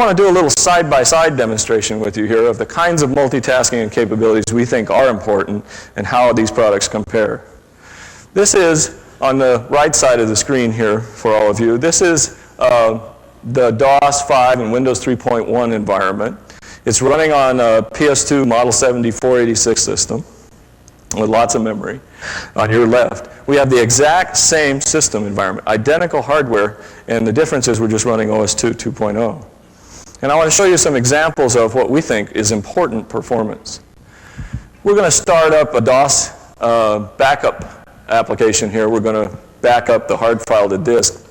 want to do a little side-by-side demonstration with you here of the kinds of multitasking and capabilities we think are important and how these products compare. This is, on the right side of the screen here for all of you, this is the DOS 5 and Windows 3.1 environment. It's running on a PS2 Model 7486 system with lots of memory. On your left, we have the exact same system environment, identical hardware, and the difference is we're just running OS 2 2.0. And I want to show you some examples of what we think is important performance. We're going to start up a DOS backup application here. We're going to back up the hard file to disk,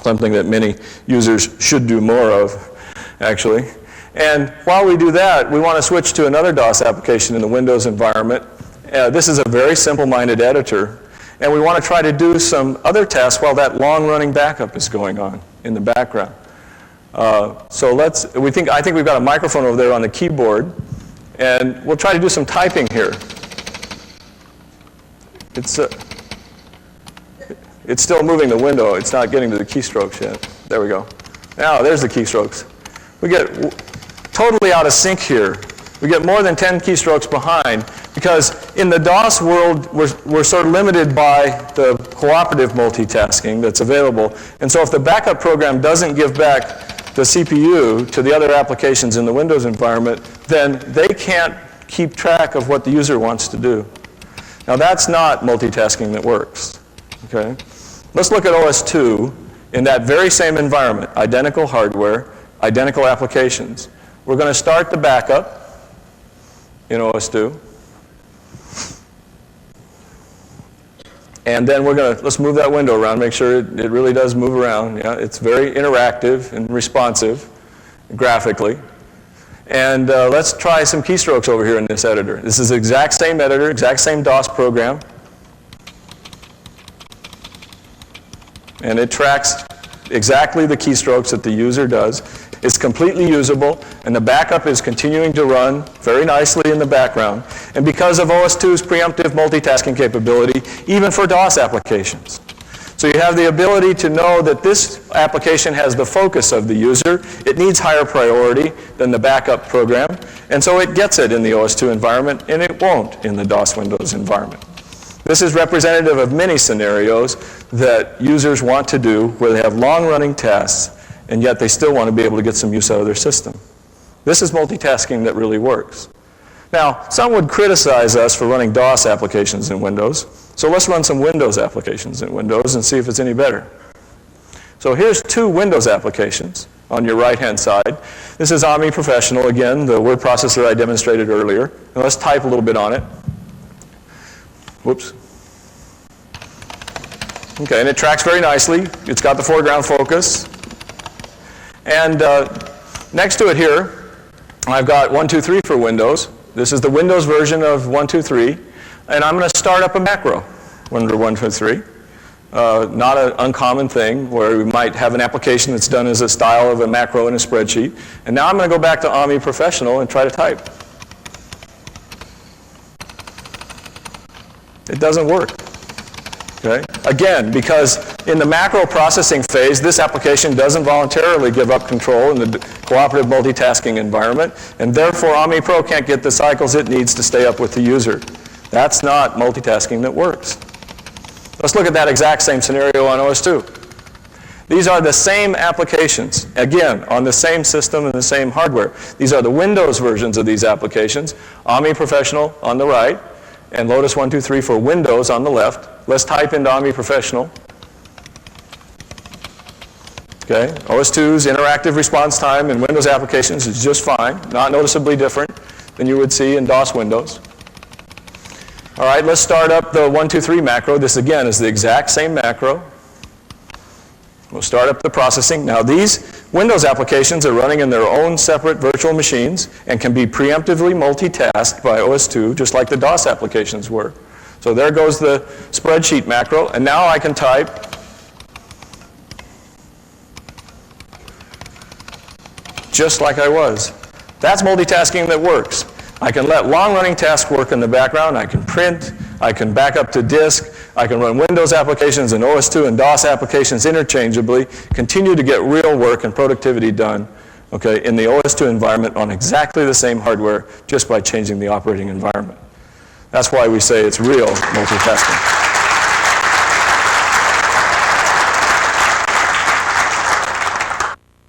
something that many users should do more of, actually. And while we do that, we want to switch to another DOS application in the Windows environment. This is a very simple-minded editor, and we want to try to do some other tasks while that long-running backup is going on in the background. So I think we've got a microphone over there on the keyboard, and we'll try to do some typing here. It's still moving the window. It's not getting to the keystrokes yet. There we go. Now, there's the keystrokes. We get totally out of sync here. We get more than 10 keystrokes behind because in the DOS world, we're sort of limited by the cooperative multitasking that's available. And so if the backup program doesn't give back the CPU to the other applications in the Windows environment, then they can't keep track of what the user wants to do. Now that's not multitasking that works. Okay? Let's look at OS 2 in that very same environment, identical hardware, identical applications. We're going to start the backup in OS 2. And then let's move that window around, make sure it really does move around. Yeah, it's very interactive and responsive graphically. And let's try some keystrokes over here in this editor. This is the exact same editor, exact same DOS program. And it tracks exactly the keystrokes that the user does. It's completely usable, and the backup is continuing to run very nicely in the background. And because of OS 2's preemptive multitasking capability, even for DOS applications. So you have the ability to know that this application has the focus of the user. It needs higher priority than the backup program, and so it gets it in the OS 2 environment, and it won't in the DOS Windows environment. This is representative of many scenarios that users want to do where they have long-running tasks, and yet they still want to be able to get some use out of their system. This is multitasking that really works. Now, some would criticize us for running DOS applications in Windows, so let's run some Windows applications in Windows and see if it's any better. So here's two Windows applications on your right-hand side. This is Omni Professional, again, the word processor I demonstrated earlier. And let's type a little bit on it. Whoops. Okay, and it tracks very nicely. It's got the foreground focus. And next to it here, I've got 123 for Windows. This is the Windows version of 123. And I'm going to start up a macro under 123. Not an uncommon thing where we might have an application that's done as a style of a macro in a spreadsheet. And now I'm going to go back to Omni Professional and try to type. It doesn't work. Okay? Again, because in the macro processing phase, this application doesn't voluntarily give up control in the cooperative multitasking environment, and therefore Omni Pro can't get the cycles it needs to stay up with the user. That's not multitasking that works. Let's look at that exact same scenario on OS 2. These are the same applications, again, on the same system and the same hardware. These are the Windows versions of these applications, Omni Professional on the right, and Lotus 123 for Windows on the left. Let's type into Omni Professional. Okay, OS 2's interactive response time in Windows applications is just fine, not noticeably different than you would see in DOS Windows. All right, let's start up the 123 macro. This again is the exact same macro. We'll start up the processing. Now these Windows applications are running in their own separate virtual machines and can be preemptively multitasked by OS 2 just like the DOS applications were. So there goes the spreadsheet macro, and now I can type just like I was. That's multitasking that works. I can let long-running tasks work in the background. I can print. I can back up to disk. I can run Windows applications and OS 2 and DOS applications interchangeably, continue to get real work and productivity done okay, in the OS2 environment on exactly the same hardware just by changing the operating environment. That's why we say it's real multitasking.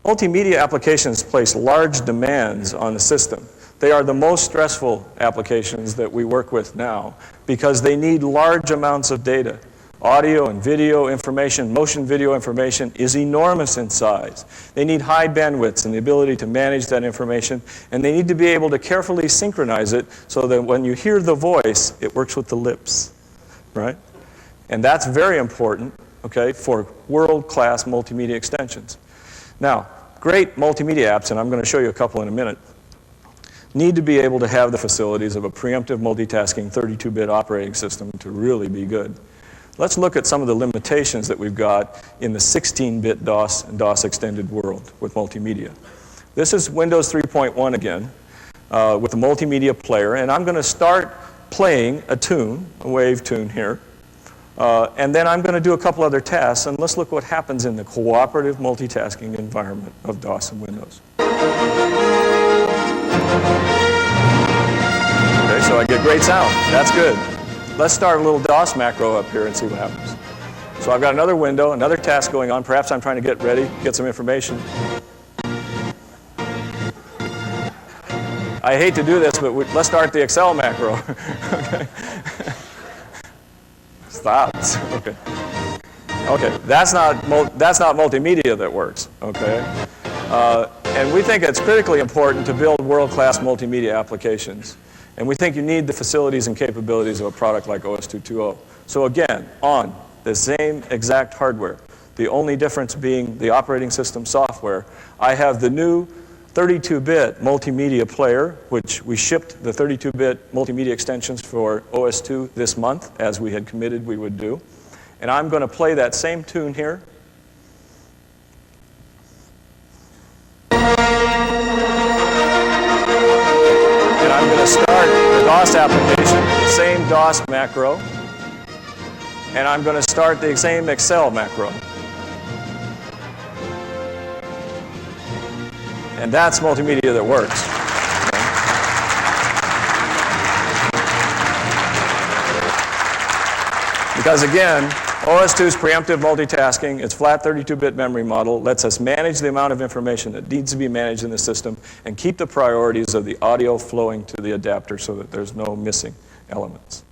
Multimedia applications place large demands on the system. They are the most stressful applications that we work with now because they need large amounts of data. Audio and video information, motion video information is enormous in size. They need high bandwidths and the ability to manage that information, and they need to be able to carefully synchronize it so that when you hear the voice, it works with the lips, right? And that's very important, okay, for world-class multimedia extensions. Now, great multimedia apps, and I'm going to show you a couple in a minute, need to be able to have the facilities of a preemptive multitasking 32-bit operating system to really be good. Let's look at some of the limitations that we've got in the 16-bit DOS and DOS extended world with multimedia. This is Windows 3.1 again with a multimedia player, and I'm going to start playing a tune, a wave tune here, and then I'm going to do a couple other tasks, and let's look what happens in the cooperative multitasking environment of DOS and Windows. Okay, so I get great sound. That's good. Let's start a little DOS macro up here and see what happens. So I've got another window, another task going on. Perhaps I'm trying to get ready, get some information. I hate to do this, but let's start the Excel macro. Okay. Stops. Okay. Okay. That's not multimedia that works. Okay. And we think it's critically important to build world-class multimedia applications. And we think you need the facilities and capabilities of a product like OS2.2.0. So again, on the same exact hardware, the only difference being the operating system software, I have the new 32-bit multimedia player, which we shipped the 32-bit multimedia extensions for OS2 this month, as we had committed we would do. And I'm going to play that same tune here. And I'm going to start the DOS application, the same DOS macro. And I'm going to start the same Excel macro. And that's multimedia that works. Okay? Because again, OS2's preemptive multitasking, its flat 32-bit memory model, lets us manage the amount of information that needs to be managed in the system and keep the priorities of the audio flowing to the adapter so that there's no missing elements.